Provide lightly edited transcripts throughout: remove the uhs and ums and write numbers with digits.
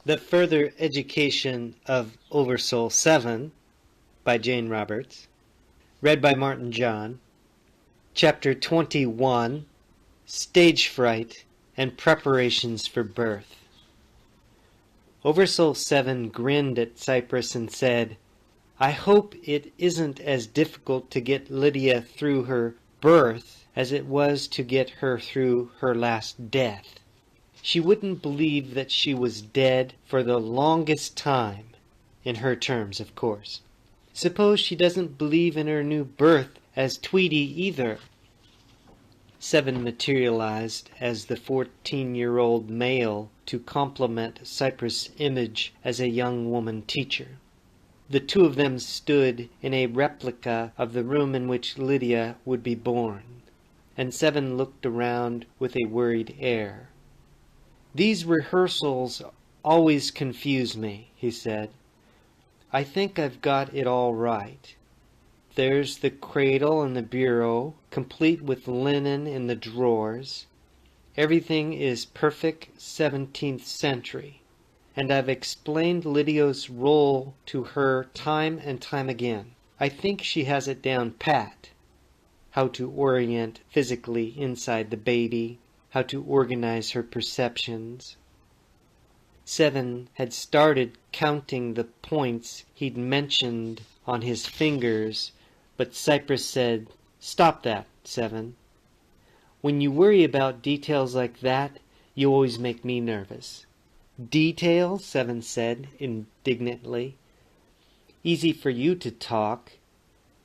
The Further Education of OverSoul 7 by Jane Roberts. Read by Martin John. Chapter 21, Stage Fright and Preparations for Birth. OverSoul 7 grinned at Cypress and said, "I hope it isn't as difficult to get Lydia through her birth as it was to get her through her last death. She wouldn't believe that she was dead for the longest time, in her terms, of course. Suppose she doesn't believe in her new birth as Tweety either." Seven materialized as the 14-year-old male to complement Cypress' image as a young woman teacher. The two of them stood in a replica of the room in which Lydia would be born, and Seven looked around with a worried air. "These rehearsals always confuse me," he said. "I think I've got it all right. There's the cradle and the bureau, complete with linen in the drawers. Everything is perfect 17th century, and I've explained Lydia's role to her time and time again. I think she has it down pat. How to orient physically inside the baby, how to organize her perceptions." Seven had started counting the points he'd mentioned on his fingers, but Cypress said, "Stop that, Seven. When you worry about details like that, you always make me nervous." "Details?" Seven said indignantly. "Easy for you to talk.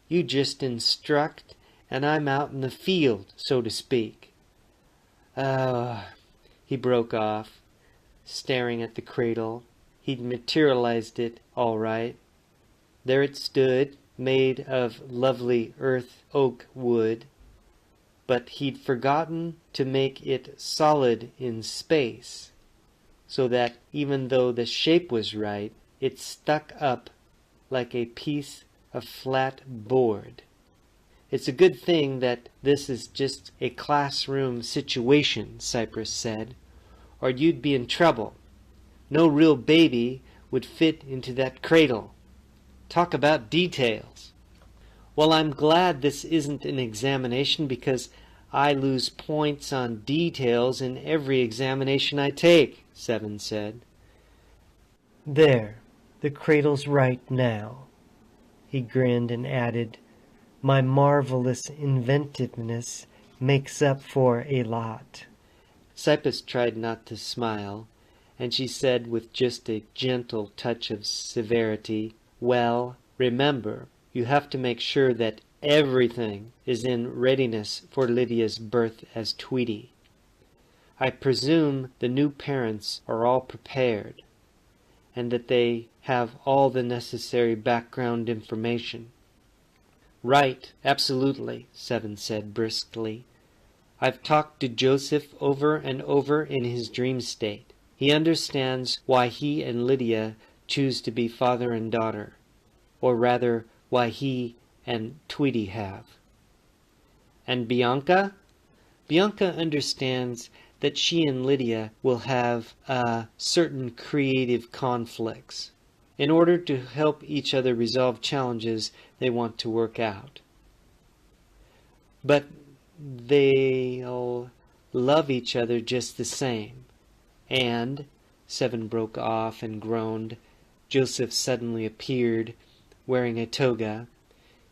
You just instruct, and I'm out in the field, so to speak." He broke off, staring at the cradle. He'd materialized it all right. There it stood, made of lovely earth oak wood, but he'd forgotten to make it solid in space, so that even though the shape was right, it stuck up like a piece of flat board. "It's a good thing that this is just a classroom situation," Cypress said, "or you'd be in trouble. No real baby would fit into that cradle. Talk about details." "Well, I'm glad this isn't an examination because I lose points on details in every examination I take," Seven said. "There, the cradle's right now." He grinned and added, "My marvelous inventiveness makes up for a lot." Cypress tried not to smile, and she said with just a gentle touch of severity, "Well, remember, you have to make sure that everything is in readiness for Lydia's birth as Tweety. I presume the new parents are all prepared, and that they have all the necessary background information." "Right, absolutely," Seven said briskly. "I've talked to Joseph over and over in his dream state. He understands why he and Lydia choose to be father and daughter, or rather why he and Tweety have." "And Bianca?" "Bianca understands that she and Lydia will have certain creative conflicts in order to help each other resolve challenges they want to work out. But they'll love each other just the same. And," Seven broke off and groaned. Joseph suddenly appeared, wearing a toga.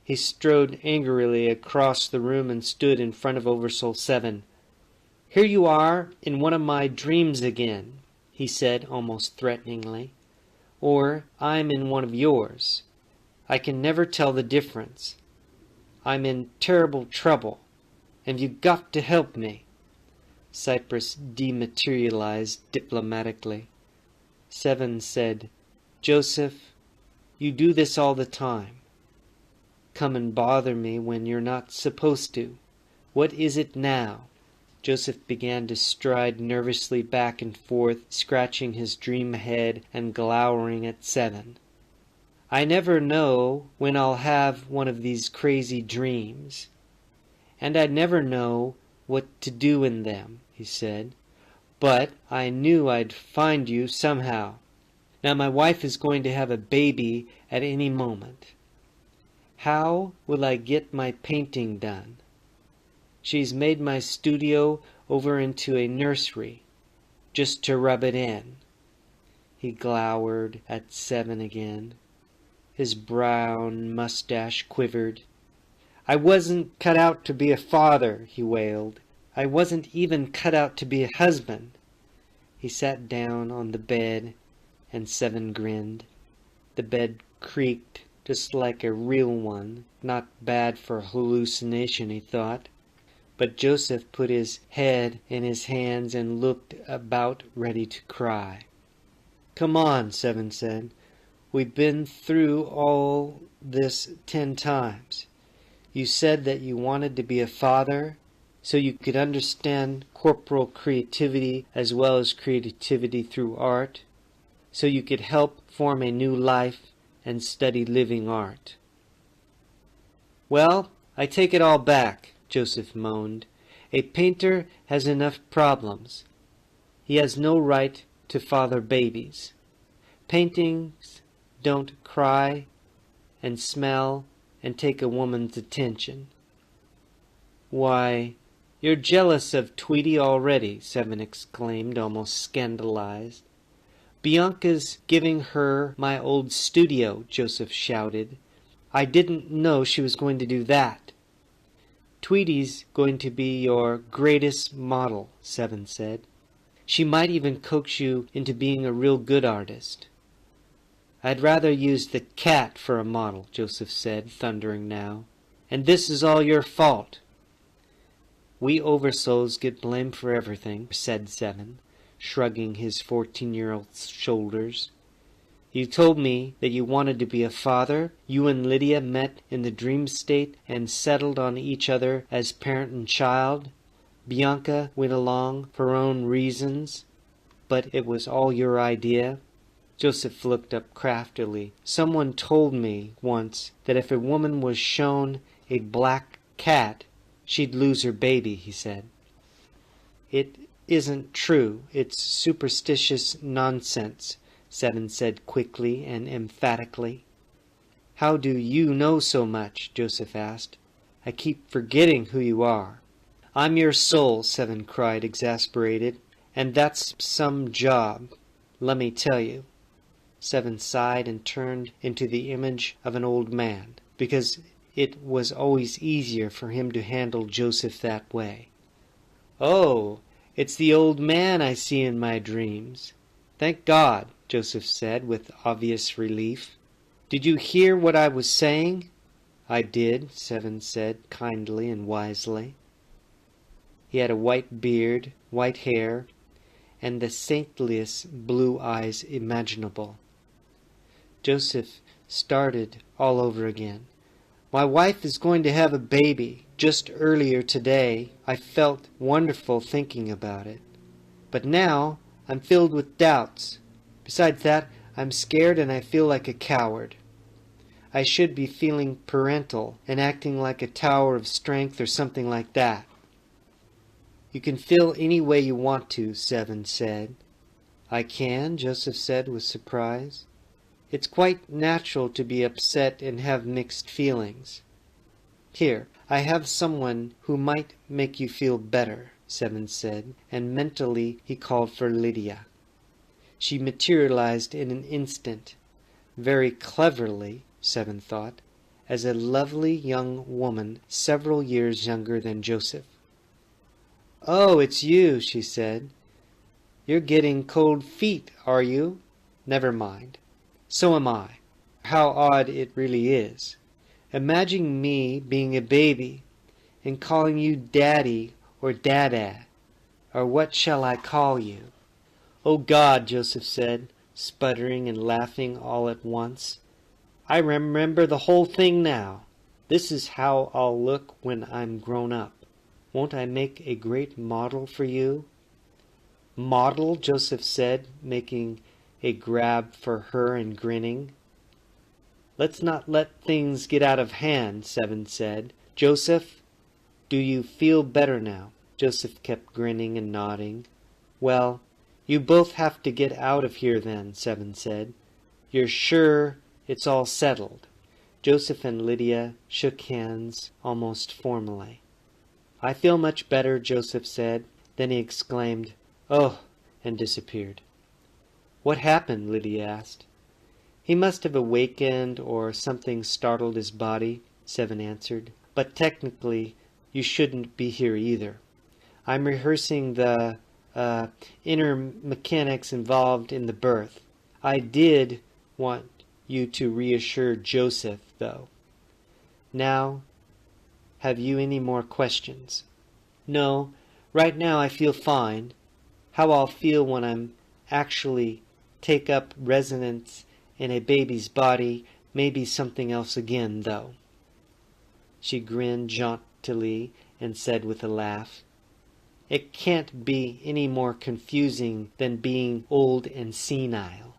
He strode angrily across the room and stood in front of OverSoul 7. "Here you are in one of my dreams again," he said almost threateningly. "Or I'm in one of yours. I can never tell the difference. I'm in terrible trouble, and you've got to help me." Cypress dematerialized diplomatically. Seven said, "Joseph, you do this all the time. Come and bother me when you're not supposed to. What is it now?" Joseph began to stride nervously back and forth, scratching his dream head and glowering at Seven. "I never know when I'll have one of these crazy dreams, and I never know what to do in them," he said. "But I knew I'd find you somehow. Now my wife is going to have a baby at any moment. How will I get my painting done? She's made my studio over into a nursery, just to rub it in. He glowered at 7 again. His brown mustache quivered. I wasn't cut out to be a father, he wailed. I wasn't even cut out to be a husband. He sat down on the bed, and 7 grinned. The bed creaked, just like a real one. Not bad for a hallucination, he thought. But Joseph put his head in his hands and looked about ready to cry. Come on, 7 said. We've been through all this 10 times. You said that you wanted to be a father so you could understand corporal creativity as well as creativity through art, so you could help form a new life and study living art. Well, I take it all back, Joseph moaned. A painter has enough problems. He has no right to father babies. Paintings don't cry and smell and take a woman's attention. Why, you're jealous of Tweety already, 7 exclaimed, almost scandalized. Bianca's giving her my old studio, Joseph shouted. I didn't know she was going to do that. Tweety's going to be your greatest model, 7 said. She might even coax you into being a real good artist. I'd rather use the cat for a model, Joseph said, thundering now. And this is all your fault. We OverSouls get blamed for everything, said 7, shrugging his 14-year-old shoulders. You told me that you wanted to be a father. You and Lydia met in the dream state and settled on each other as parent and child. Bianca went along for her own reasons, but it was all your idea. Joseph looked up craftily. Someone told me once that if a woman was shown a black cat, she'd lose her baby, he said. It isn't true. It's superstitious nonsense, 7 said quickly and emphatically. How do you know so much? Joseph asked. I keep forgetting who you are. I'm your soul, 7 cried, exasperated, and that's some job, let me tell you. 7 sighed and turned into the image of an old man, because it was always easier for him to handle Joseph that way. Oh, it's the old man I see in my dreams. Thank God, Joseph said with obvious relief. Did you hear what I was saying? I did, 7 said kindly and wisely. He had a white beard, white hair, and the saintliest blue eyes imaginable. Joseph started all over again. My wife is going to have a baby. Just earlier today, I felt wonderful thinking about it. But now, I'm filled with doubts. Besides that, I'm scared and I feel like a coward. I should be feeling parental and acting like a tower of strength or something like that. You can feel any way you want to, 7 said. I can, Joseph said with surprise. It's quite natural to be upset and have mixed feelings. Here, I have someone who might make you feel better, 7 said, and mentally he called for Lydia. She materialized in an instant, very cleverly, 7 thought, as a lovely young woman several years younger than Joseph. Oh, it's you, she said. You're getting cold feet, are you? Never mind. So am I. How odd it really is. Imagine me being a baby and calling you Daddy or Dada, or what shall I call you? Oh God, Joseph said, sputtering and laughing all at once. I remember the whole thing now. This is how I'll look when I'm grown up. Won't I make a great model for you? Model, Joseph said, making a grab for her and grinning. Let's not let things get out of hand, 7 said. Joseph, do you feel better now? Joseph kept grinning and nodding. Well, You both have to get out of here then, Seven said. You're sure it's all settled? Joseph and Lydia shook hands almost formally. I feel much better, Joseph said. Then he exclaimed, "Oh," and disappeared. What happened? Lydia asked. He must have awakened or something startled his body, Seven answered. But technically, you shouldn't be here either. I'm rehearsing the inner mechanics involved in the birth. I did want you to reassure Joseph, though. Now, have you any more questions? No, right now I feel fine. How I'll feel when I'm actually take up residence in a baby's body may be something else again, though. She grinned jauntily and said with a laugh, It can't be any more confusing than being old and senile.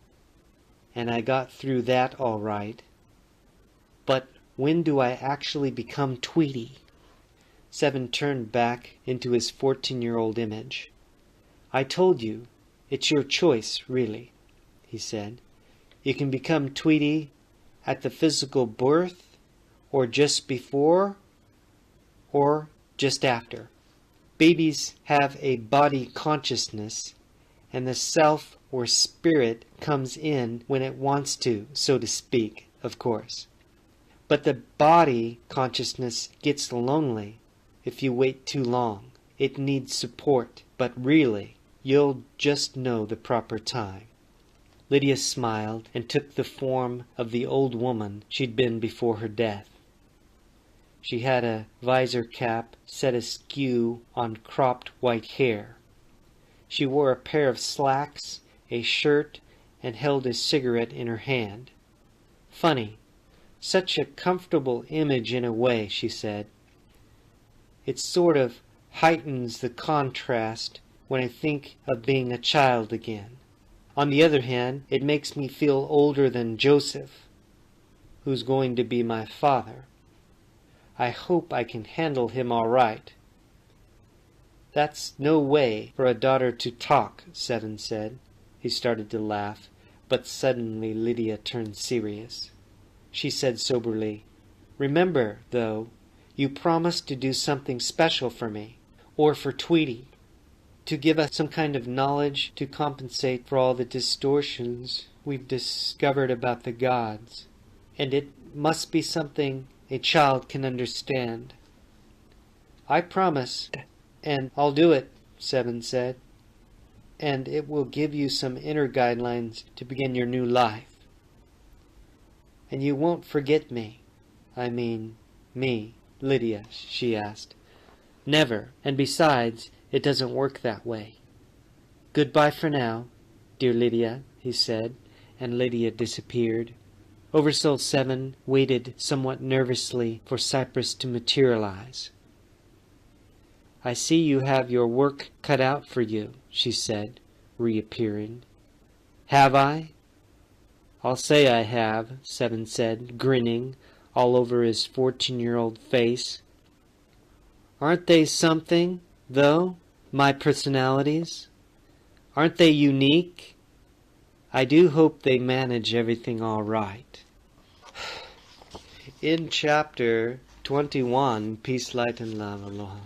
And I got through that all right. But when do I actually become Tweety? Seven turned back into his 14-year-old image. I told you, it's your choice, really, he said. You can become Tweety at the physical birth, or just before, or just after. Babies have a body consciousness, and the self or spirit comes in when it wants to, so to speak, of course. But the body consciousness gets lonely if you wait too long. It needs support, but really, you'll just know the proper time. Lydia smiled and took the form of the old woman she'd been before her death. She had a visor cap set askew on cropped white hair. She wore a pair of slacks, a shirt, and held a cigarette in her hand. Funny, such a comfortable image in a way, she said. It sort of heightens the contrast when I think of being a child again. On the other hand, it makes me feel older than Joseph, who's going to be my father. I hope I can handle him all right. That's no way for a daughter to talk, Seven said. He started to laugh, but suddenly Lydia turned serious. She said soberly, Remember, though, you promised to do something special for me, or for Tweety, to give us some kind of knowledge to compensate for all the distortions we've discovered about the gods. And it must be something a child can understand. I promise, and I'll do it, Seven said. And it will give you some inner guidelines to begin your new life. And you won't forget me. I mean, me, Lydia, she asked. Never, and besides, it doesn't work that way. Goodbye for now, dear Lydia, he said, and Lydia disappeared. OverSoul 7 waited somewhat nervously for Cypress to materialize. I see you have your work cut out for you, she said, reappearing. Have I? I'll say I have, Seven said, grinning all over his 14-year-old face. Aren't they something, though, my personalities? Aren't they unique? I do hope they manage everything all right. In chapter 21, Peace, Light, and Love, Aloha.